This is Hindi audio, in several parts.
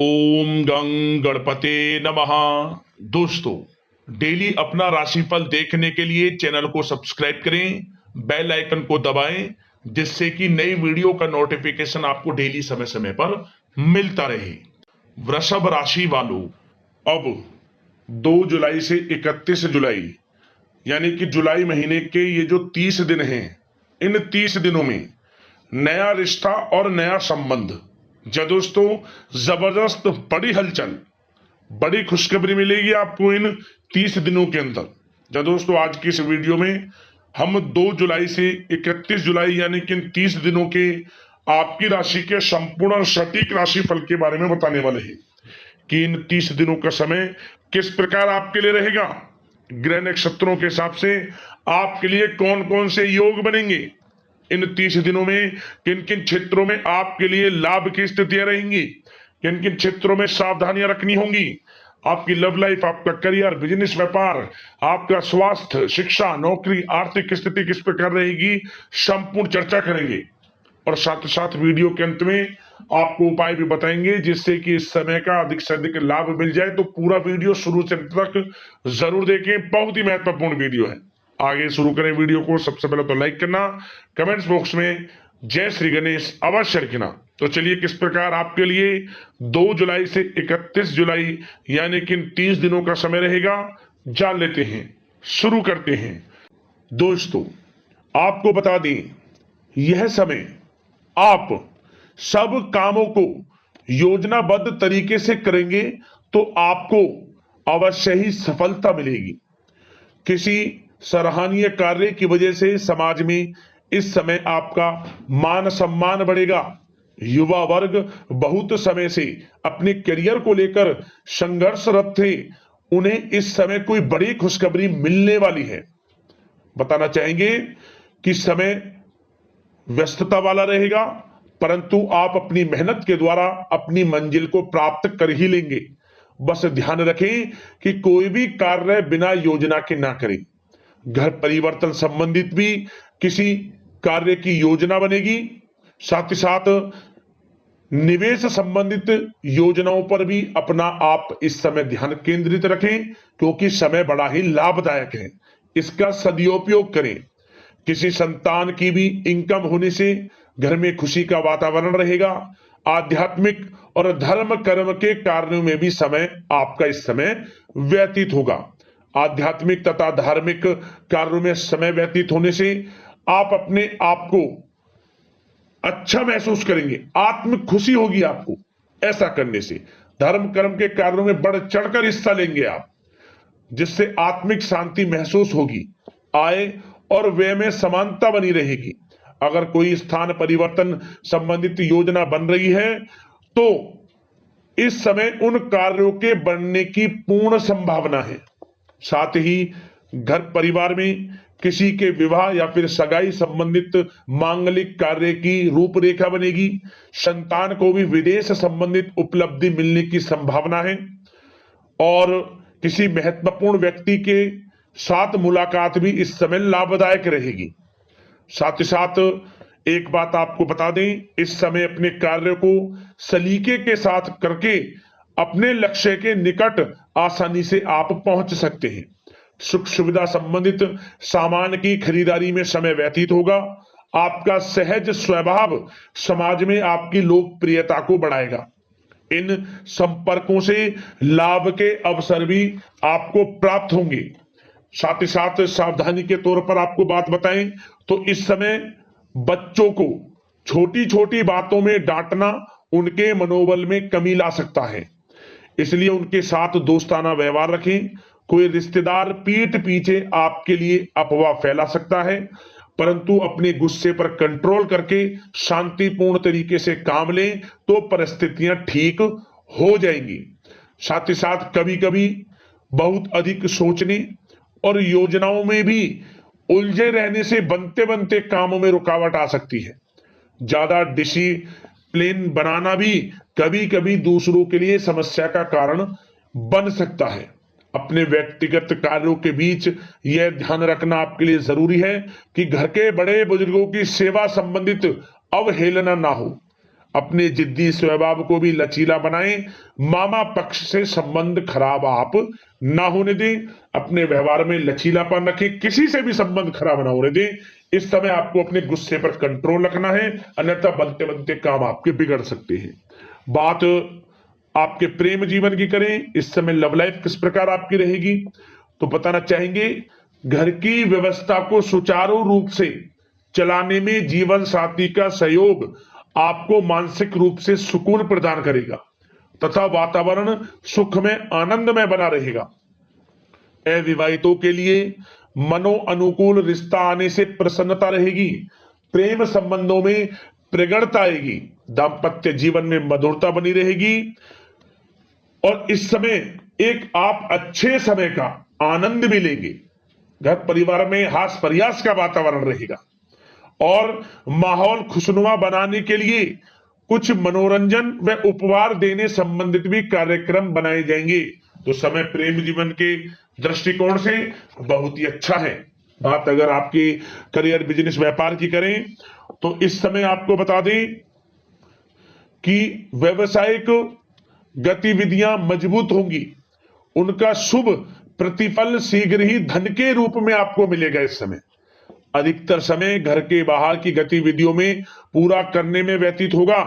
ओम गं गणपते नमः। दोस्तों, डेली अपना राशिफल देखने के लिए चैनल को सब्सक्राइब करें, बेल आइकन को दबाएं, जिससे कि नई वीडियो का नोटिफिकेशन आपको डेली समय समय पर मिलता रहे। वृषभ राशि वालों, अब 2 जुलाई से 31 जुलाई यानी कि जुलाई महीने के ये जो 30 दिन हैं, इन 30 दिनों में नया रिश्ता और नया संबंध, जो दोस्तों जबरदस्त बड़ी हलचल, बड़ी खुशखबरी मिलेगी आपको इन 30 दिनों के अंदर। जो दोस्तों आज की इस वीडियो में हम 2 जुलाई से 31 जुलाई यानी कि इन 30 दिनों के आपकी राशि के संपूर्ण और सटीक राशिफल के बारे में बताने वाले हैं कि इन 30 दिनों का समय किस प्रकार आपके लिए रहेगा। ग्रह नक्षत्रों के हिसाब से आपके लिए कौन कौन से योग बनेंगे, इन 30 दिनों में किन किन क्षेत्रों में आपके लिए लाभ की स्थितियां रहेंगी, किन किन क्षेत्रों में सावधानियां रखनी होंगी, आपकी लव लाइफ, आपका करियर, बिजनेस, व्यापार, आपका स्वास्थ्य, शिक्षा, नौकरी, आर्थिक स्थिति किस प्रकार रहेगी, संपूर्ण चर्चा करेंगे। और साथ साथ वीडियो के अंत में आपको उपाय भी बताएंगे जिससे कि इस समय का अधिक से अधिक लाभ मिल जाए। तो पूरा वीडियो शुरू से अंत तक जरूर देखें, बहुत ही महत्वपूर्ण वीडियो है। आगे शुरू करें वीडियो को। सबसे पहले तो लाइक करना, कमेंट्स बॉक्स में जय श्री गणेश अवश्य लिखना। तो चलिए किस प्रकार आपके लिए 2 जुलाई से 31 जुलाई यानी कि 30 दिनों का समय रहेगा, जान लेते हैं। शुरू करते हैं। दोस्तों, आपको बता दें, यह समय आप सब कामों को योजनाबद्ध तरीके से करेंगे तो आपको अवश्य ही सफलता मिलेगी। किसी सराहनीय कार्य की वजह से समाज में इस समय आपका मान सम्मान बढ़ेगा। युवा वर्ग बहुत समय से अपने करियर को लेकर संघर्षरत थे, उन्हें इस समय कोई बड़ी खुशखबरी मिलने वाली है। बताना चाहेंगे कि समय व्यस्तता वाला रहेगा, परंतु आप अपनी मेहनत के द्वारा अपनी मंजिल को प्राप्त कर ही लेंगे। बस ध्यान रखें कि कोई भी कार्य बिना योजना के ना करें। घर परिवर्तन संबंधित भी किसी कार्य की योजना बनेगी। साथ ही साथ निवेश संबंधित योजनाओं पर भी अपना आप इस समय ध्यान केंद्रित रखें, क्योंकि समय बड़ा ही लाभदायक है। इसका सदुपयोग करें। किसी संतान की भी इनकम होने से घर में खुशी का वातावरण रहेगा। आध्यात्मिक और धर्म कर्म के कार्यों में भी समय आपका इस समय व्यतीत होगा। आध्यात्मिक तथा धार्मिक कार्यों में समय व्यतीत होने से आप अपने आप को अच्छा महसूस करेंगे, आत्म खुशी होगी आपको ऐसा करने से। धर्म कर्म के कार्यों में बढ़ चढ़कर हिस्सा लेंगे आप, जिससे आत्मिक शांति महसूस होगी। आय और व्यय में समानता बनी रहेगी। अगर कोई स्थान परिवर्तन संबंधित योजना बन रही है तो इस समय उन कार्यों के बनने की पूर्ण संभावना है। साथ ही घर परिवार में किसी के विवाह या फिर सगाई संबंधित मांगलिक कार्य की रूपरेखा बनेगी। संतान को भी विदेश संबंधित उपलब्धि मिलने की संभावना है और किसी महत्वपूर्ण व्यक्ति के साथ मुलाकात भी इस समय लाभदायक रहेगी। साथ ही साथ एक बात आपको बता दें, इस समय अपने कार्य को सलीके के साथ करके अपने लक्ष्य के निकट आसानी से आप पहुंच सकते हैं। सुख सुविधा संबंधित सामान की खरीदारी में समय व्यतीत होगा। आपका सहज स्वभाव समाज में आपकी लोकप्रियता को बढ़ाएगा। इन संपर्कों से लाभ के अवसर भी आपको प्राप्त होंगे। साथ ही साथ सावधानी के तौर पर आपको बात बताएं तो इस समय बच्चों को छोटी छोटी बातों में डांटना उनके मनोबल में कमी ला सकता है, इसलिए उनके साथ दोस्ताना व्यवहार रखें। कोई रिश्तेदार पीठ पीछे आपके लिए अफवाह फैला सकता है, परंतु अपने गुस्से पर कंट्रोल करके शांतिपूर्ण तरीके से काम लें तो परिस्थितियां ठीक हो जाएंगी। साथ ही साथ कभी कभी बहुत अधिक सोचने और योजनाओं में भी उलझे रहने से बनते बनते कामों में रुकावट आ सकती है। ज्यादा डिसिप्लिन बनाना भी कभी कभी दूसरों के लिए समस्या का कारण बन सकता है। अपने व्यक्तिगत कार्यों के बीच यह ध्यान रखना आपके लिए जरूरी है कि घर के बड़े बुजुर्गों की सेवा संबंधित अवहेलना ना हो। अपने जिद्दी स्वभाव को भी लचीला बनाएं। मामा पक्ष से संबंध खराब आप ना होने दें। अपने व्यवहार में लचीलापन रखें, किसी से भी संबंध खराब ना होने दें। इस समय आपको अपने गुस्से पर कंट्रोल रखना है, अन्यथा बनते बनते काम आपके बिगड़ सकते हैं। बात आपके प्रेम जीवन की करें, इस समय लव लाइफ किस प्रकार आपकी रहेगी, तो बताना चाहेंगे घर की व्यवस्था को सुचारू रूप से चलाने में जीवन साथी का सहयोग आपको मानसिक रूप से सुकून प्रदान करेगा तथा वातावरण सुख में आनंदमय बना रहेगा। अविवाहितों के लिए मनो अनुकूल रिश्ता आने से प्रसन्नता रहेगी। प्रेम संबंधों में प्रगड़ता आएगी। दाम्पत्य जीवन में मधुरता बनी रहेगी और इस समय एक आप अच्छे समय का आनंद भी लेंगे। घर परिवार में हास प्रयास का वातावरण रहेगा और माहौल खुशनुमा बनाने के लिए कुछ मनोरंजन व उपहार देने संबंधित भी कार्यक्रम बनाए जाएंगे। तो समय प्रेम जीवन के दृष्टिकोण से बहुत ही अच्छा है। बात अगर आपकी करियर बिजनेस व्यापार की करें तो इस समय आपको बता दें कि व्यवसायिक गतिविधियां मजबूत होंगी। उनका शुभ प्रतिफल शीघ्र ही धन के रूप में आपको मिलेगा। इस समय अधिकतर समय घर के बाहर की गतिविधियों में पूरा करने में व्यतीत होगा।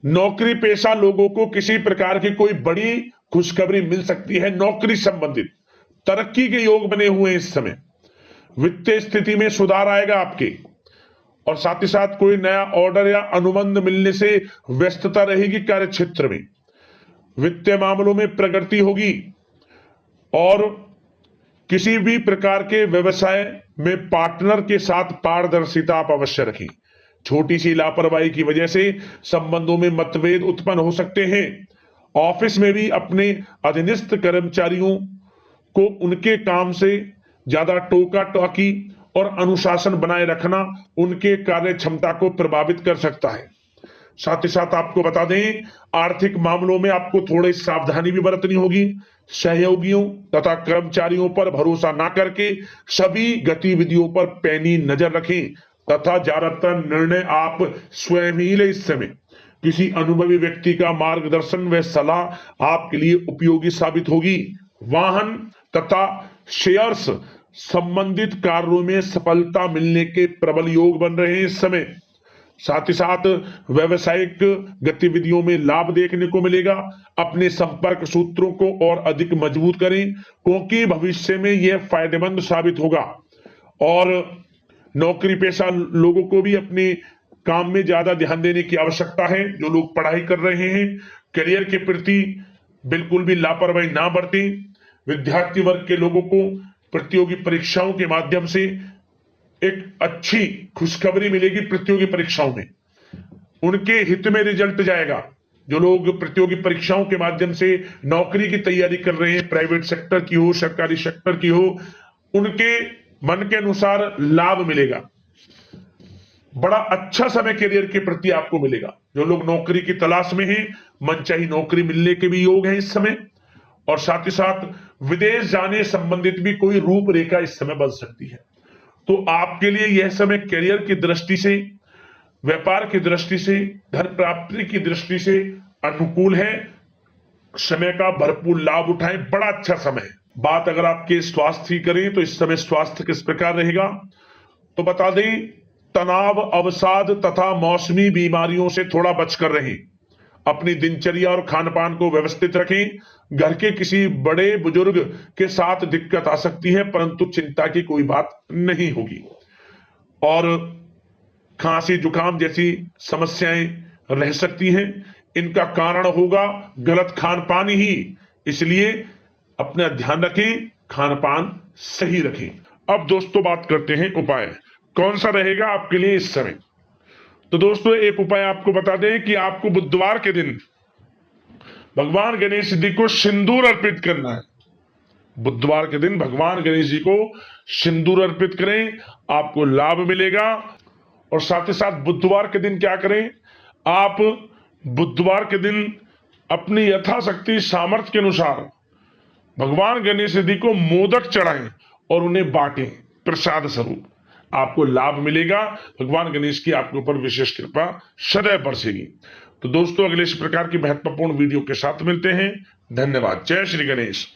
नौकरी पेशा लोगों को किसी प्रकार की कोई बड़ी खुशखबरी मिल सकती है। नौकरी संबंधित तरक्की के योग बने हुए हैं। इस समय वित्तीय स्थिति में सुधार आएगा आपके, और साथ ही साथ कोई नया ऑर्डर या अनुबंध मिलने से व्यस्तता रहेगी। कार्य क्षेत्र में वित्तीय मामलों में प्रगति होगी और किसी भी प्रकार के व्यवसाय में पार्टनर के साथ पारदर्शिता आप अवश्य रखें। छोटी सी लापरवाही की वजह से संबंधों में मतभेद उत्पन्न हो सकते हैं। ऑफिस में भी अपने अधीनस्थ कर्मचारियों को उनके काम से ज्यादा टोका टाकी और अनुशासन बनाए रखना उनके कार्य क्षमता को प्रभावित कर सकता है। साथ ही साथ आपको बता दें आर्थिक मामलों में आपको थोड़ी सावधानी भी बरतनी होगी। सहयोगियों तथा कर्मचारियों पर भरोसा ना करके सभी गतिविधियों पर पैनी नजर रखें तथा ज्यादातर निर्णय आप स्वयं ही ले। इस समय किसी अनुभवी व्यक्ति का मार्गदर्शन व सलाह आपके लिए उपयोगी साबित होगी। वाहन तथा शेयर्स संबंधित कार्यों में सफलता मिलने के प्रबल योग बन रहे हैं इस समय। साथ ही साथ व्यवसायिक गतिविधियों में लाभ देखने को मिलेगा। अपने संपर्क सूत्रों को और अधिक मजबूत करें क्योंकि भविष्य में यह फायदेमंद साबित होगा। और नौकरी पेशा लोगों को भी अपने काम में ज्यादा ध्यान देने की आवश्यकता है। जो लोग पढ़ाई कर रहे हैं करियर के प्रति बिल्कुल भी लापरवाही ना बरतें। विद्यार्थी वर्ग के लोगों को प्रतियोगी परीक्षाओं के माध्यम से एक अच्छी खुशखबरी मिलेगी। प्रतियोगी परीक्षाओं में उनके हित में रिजल्ट जाएगा। जो लोग प्रतियोगी परीक्षाओं के माध्यम से नौकरी की तैयारी कर रहे हैं, प्राइवेट सेक्टर की हो सरकारी सेक्टर की हो, उनके मन के अनुसार लाभ मिलेगा। बड़ा अच्छा समय करियर के प्रति आपको मिलेगा। जो लोग नौकरी की तलाश में हैं मनचाही नौकरी मिलने के भी योग है इस समय। और साथ ही साथ विदेश जाने संबंधित भी कोई रूपरेखा इस समय बन सकती है। तो आपके लिए यह समय करियर की दृष्टि से, व्यापार की दृष्टि से, धन प्राप्ति की दृष्टि से अनुकूल है। समय का भरपूर लाभ उठाएं, बड़ा अच्छा समय है। बात अगर आपके स्वास्थ्य की करें तो इस समय स्वास्थ्य किस प्रकार रहेगा, तो बता दें तनाव, अवसाद तथा मौसमी बीमारियों से थोड़ा बचकर रहें। अपनी दिनचर्या और खान पान को व्यवस्थित रखें। घर के किसी बड़े बुजुर्ग के साथ दिक्कत आ सकती है परंतु चिंता की कोई बात नहीं होगी। और खांसी जुकाम जैसी समस्याएं रह सकती हैं, इनका कारण होगा गलत खान पान ही। इसलिए अपना ध्यान रखें, खान पान सही रखें। अब दोस्तों बात करते हैं उपाय कौन सा रहेगा आपके लिए इस समय। तो दोस्तों एक उपाय आपको बता दें कि आपको बुधवार के दिन भगवान गणेश जी को सिंदूर अर्पित करना है। बुधवार के दिन भगवान गणेश जी को सिंदूर अर्पित करें, आपको लाभ मिलेगा। और साथ ही साथ बुधवार के दिन क्या करें, आप बुधवार के दिन अपनी यथाशक्ति सामर्थ्य के अनुसार भगवान गणेश जी को मोदक चढ़ाएं और उन्हें बांटें प्रसाद स्वरूप। आपको लाभ मिलेगा। भगवान गणेश की आपके ऊपर विशेष कृपा सदैव बरसेगी। तो दोस्तों अगले इस प्रकार की महत्वपूर्ण वीडियो के साथ मिलते हैं। धन्यवाद। जय श्री गणेश।